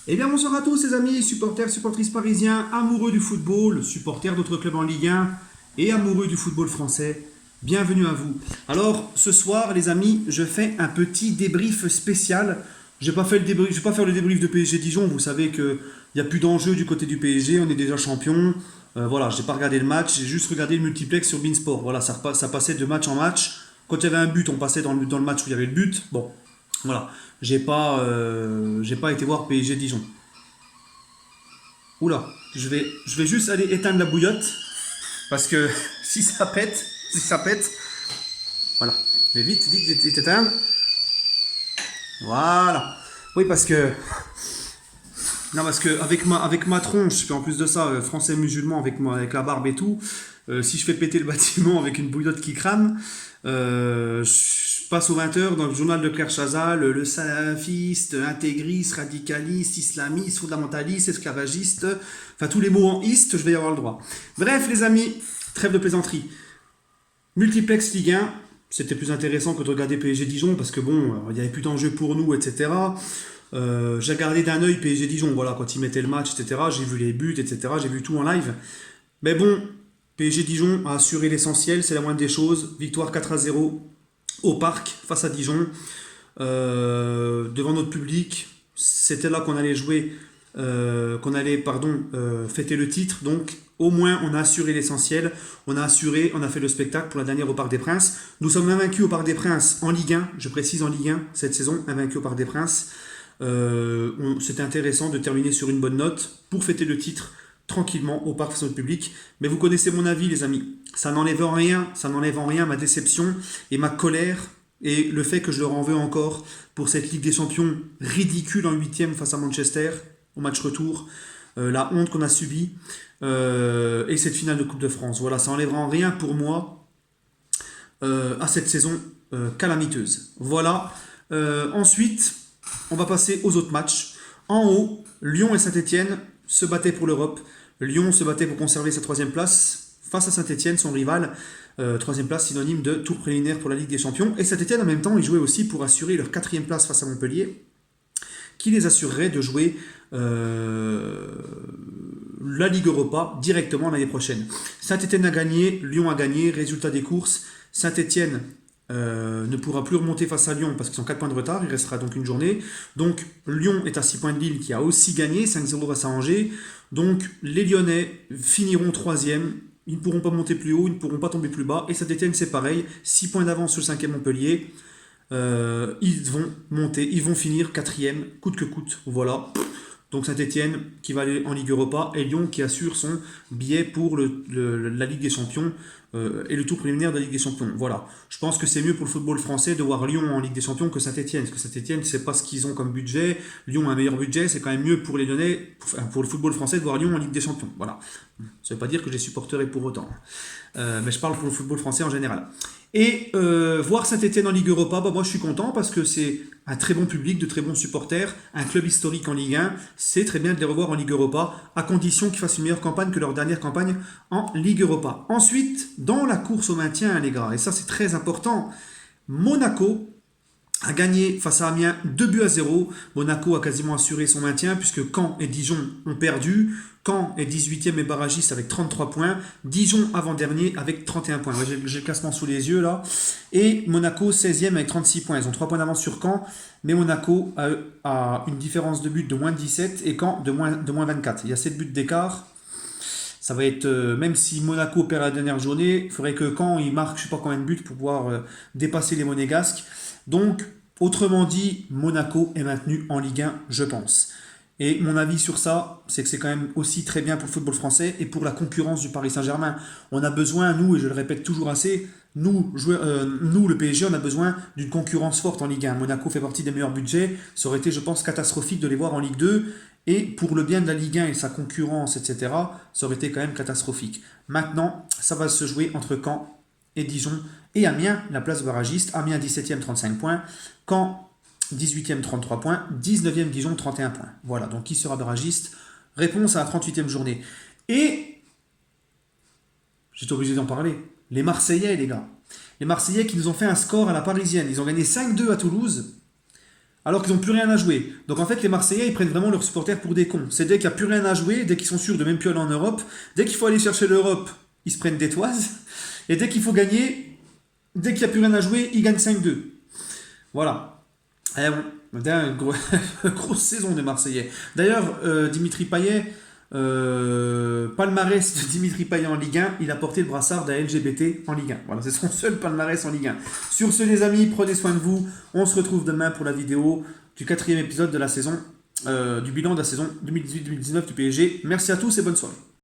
Eh bien, bonsoir à tous, les amis, supporters, supportrices parisiens, amoureux du football, supporters d'autres clubs en Ligue 1 et amoureux du football français. Bienvenue à vous. Alors, ce soir, les amis, je fais un petit débrief spécial. Je vais pas fait le débrief, je vais pas faire le débrief de PSG Dijon. Vous savez qu'il n'y a plus d'enjeu du côté du PSG, on est déjà champion. Voilà, j'ai pas regardé le match, j'ai juste regardé le multiplex sur Beansport. Voilà, ça passait de match en match. Quand il y avait un but, on passait dans le match où il y avait le but. Bon, voilà. J'ai pas été voir PSG Dijon. Oula, je vais juste aller éteindre la bouillotte parce que si ça pète, voilà. Mais vite, vite, vite, vite éteindre. Voilà. Oui, parce que non, parce que avec ma tronche, puis en plus de ça, français musulman avec la barbe et tout, si je fais péter le bâtiment avec une bouillotte qui crame, je passe aux 20 heures dans le journal de Claire Chazal, le salafiste, intégriste, radicaliste, islamiste, fondamentaliste, esclavagiste, enfin tous les mots en iste, je vais y avoir le droit. Bref, les amis, trêve de plaisanterie. Multiplex Ligue 1, c'était plus intéressant que de regarder PSG Dijon parce que bon, il n'y avait plus d'enjeu pour nous, etc. J'ai regardé d'un œil PSG Dijon, voilà, quand ils mettaient le match, etc. J'ai vu les buts, etc. J'ai vu tout en live. Mais bon, PSG Dijon a assuré l'essentiel, c'est la moindre des choses. Victoire 4-0 au parc face à Dijon, devant notre public. C'était là qu'on allait jouer, fêter le titre. Donc, au moins, on a assuré l'essentiel. On a assuré, on a fait le spectacle pour la dernière au Parc des Princes. Nous sommes invaincus au Parc des Princes en Ligue 1, je précise en Ligue 1 cette saison, invaincus au Parc des Princes. C'était intéressant de terminer sur une bonne note pour fêter le titre tranquillement au parc face au public. Mais vous connaissez mon avis, les amis. Ça n'enlève en rien ma déception et ma colère et le fait que je leur en veux encore pour cette Ligue des Champions ridicule en huitième face à Manchester au match retour, la honte qu'on a subie et cette finale de Coupe de France. Voilà, ça n'enlèvera en rien pour moi à cette saison calamiteuse. Voilà. Ensuite, on va passer aux autres matchs. En haut, Lyon et Saint-Etienne se battaient pour l'Europe. Lyon se battait pour conserver sa troisième place face à Saint-Etienne, son rival. Troisième place synonyme de tour préliminaire pour la Ligue des Champions. Et Saint-Etienne, en même temps, ils jouaient aussi pour assurer leur quatrième place face à Montpellier, qui les assurerait de jouer la Ligue Europa directement l'année prochaine. Saint-Etienne a gagné, Lyon a gagné, résultat des courses. Saint-Etienne ne pourra plus remonter face à Lyon parce qu'ils ont 4 points de retard, il restera donc une journée. Donc Lyon est à 6 points de Lille qui a aussi gagné, 5-0 face à Angers. Donc les Lyonnais finiront troisième, ils ne pourront pas monter plus haut, ils ne pourront pas tomber plus bas. Et Saint-Etienne c'est pareil, 6 points d'avance sur le 5e Montpellier. Ils vont monter, ils vont finir quatrième, coûte que coûte, voilà. Donc Saint-Etienne qui va aller en Ligue Europa et Lyon qui assure son billet pour la Ligue des Champions et le tour préliminaire de la Ligue des Champions. Voilà. Je pense que c'est mieux pour le football français de voir Lyon en Ligue des Champions que Saint-Etienne. Parce que Saint-Etienne, c'est pas ce qu'ils ont comme budget. Lyon a un meilleur budget. C'est quand même mieux pour les Lyonnais, pour le football français, de voir Lyon en Ligue des Champions. Voilà. Ça ne veut pas dire que je les supporterai pour autant. Mais je parle pour le football français en général. Et voir Saint-Etienne en Ligue Europa, bah, moi je suis content parce que c'est un très bon public, de très bons supporters, un club historique en Ligue 1. C'est très bien de les revoir en Ligue Europa, à condition qu'ils fassent une meilleure campagne que leur dernière campagne en Ligue Europa. Ensuite, dans la course au maintien, les gars, et ça c'est très important, Monaco a gagné face à Amiens 2-0. Monaco a quasiment assuré son maintien puisque Caen et Dijon ont perdu. Caen est 18e et barragiste avec 33 points. Dijon avant-dernier avec 31 points. Ouais, j'ai le classement sous les yeux là. Et Monaco 16e avec 36 points. Ils ont 3 points d'avance sur Caen. Mais Monaco a une différence de but de moins 17 et Caen de moins 24. Il y a 7 buts d'écart. Ça va être, même si Monaco perd la dernière journée, il faudrait que Caen il marque je ne sais pas combien de buts pour pouvoir dépasser les Monégasques. Donc, autrement dit, Monaco est maintenu en Ligue 1, je pense. Et mon avis sur ça, c'est que c'est quand même aussi très bien pour le football français et pour la concurrence du Paris Saint-Germain. On a besoin, nous, et je le répète toujours assez, nous, le PSG, on a besoin d'une concurrence forte en Ligue 1. Monaco fait partie des meilleurs budgets. Ça aurait été, je pense, catastrophique de les voir en Ligue 2. Et pour le bien de la Ligue 1 et sa concurrence, etc., ça aurait été quand même catastrophique. Maintenant, ça va se jouer entre Caen et Dijon et Amiens, la place barragiste. Amiens 17e, 35 points. Caen 18e, 33 points. 19e, Dijon, 31 points. Voilà, donc qui sera barragiste? Réponse à la 38e journée. Et, j'étais obligé d'en parler, les Marseillais, les gars. Les Marseillais qui nous ont fait un score à la parisienne. Ils ont gagné 5-2 à Toulouse. alors qu'ils n'ont plus rien à jouer. Donc en fait, les Marseillais, ils prennent vraiment leurs supporters pour des cons. C'est dès qu'il n'y a plus rien à jouer, dès qu'ils sont sûrs de même plus aller en Europe, dès qu'il faut aller chercher l'Europe, ils se prennent des toises. Et dès qu'il faut gagner, dès qu'il n'y a plus rien à jouer, ils gagnent 5-2. Voilà. Eh bon, grosse saison des Marseillais. D'ailleurs, Dimitri Payet, palmarès de Dimitri Payet en Ligue 1, il a porté le brassard d'un LGBT en Ligue 1. Voilà, c'est son seul palmarès en Ligue 1. Sur ce, les amis, prenez soin de vous. On se retrouve demain pour la vidéo du 4e épisode de la saison, du bilan de la saison 2018-2019 du PSG. Merci à tous et bonne soirée.